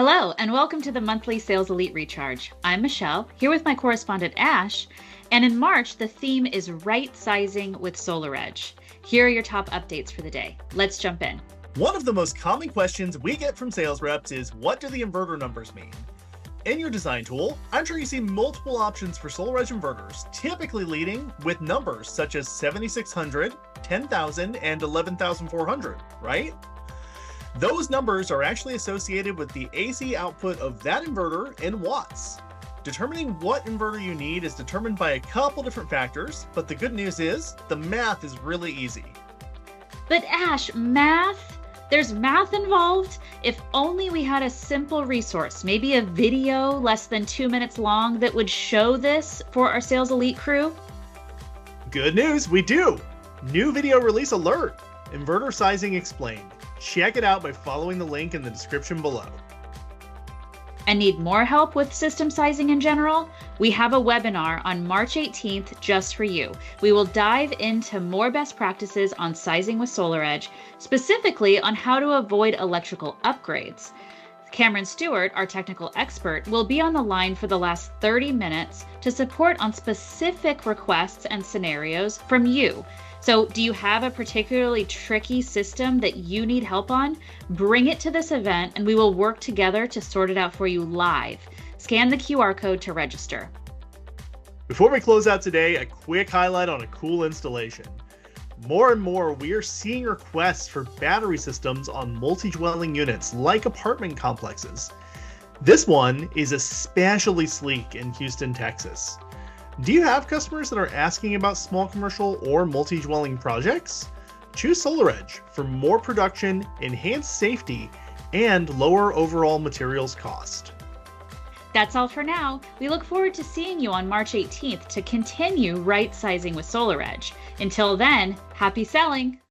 Hello, and welcome to the monthly Sales Elite Recharge. I'm Michelle, here with my correspondent Ash, and in March, the theme is right sizing with SolarEdge. Here are your top updates for the day. Let's jump in. One of the most common questions we get from sales reps is, what do the inverter numbers mean? In your design tool, I'm sure you see multiple options for SolarEdge inverters, typically leading with numbers such as 7,600, 10,000, and 11,400, right? Those numbers are actually associated with the AC output of that inverter in watts. Determining what inverter you need is determined by a couple different factors, but the good news is the math is really easy. But Ash, math? There's math involved? If only we had a simple resource, maybe a video less than 2 minutes long that would show this for our Sales Elite crew. Good news, we do! New video release alert! Inverter sizing explained. Check it out by following the link in the description below. And need more help with system sizing in general? We have a webinar on March 18th just for you. We will dive into more best practices on sizing with SolarEdge, specifically on how to avoid electrical upgrades. Cameron Stewart, our technical expert, will be on the line for the last 30 minutes to support on specific requests and scenarios from you. So do you have a particularly tricky system that you need help on? Bring it to this event and we will work together to sort it out for you live. Scan the QR code to register. Before we close out today, a quick highlight on a cool installation. More and more, we are seeing requests for battery systems on multi-dwelling units like apartment complexes. This one is especially sleek in Houston, Texas. Do you have customers that are asking about small commercial or multi-dwelling projects? Choose SolarEdge for more production, enhanced safety, and lower overall materials cost. That's all for now. We look forward to seeing you on March 18th to continue right sizing with SolarEdge. Until then, happy selling!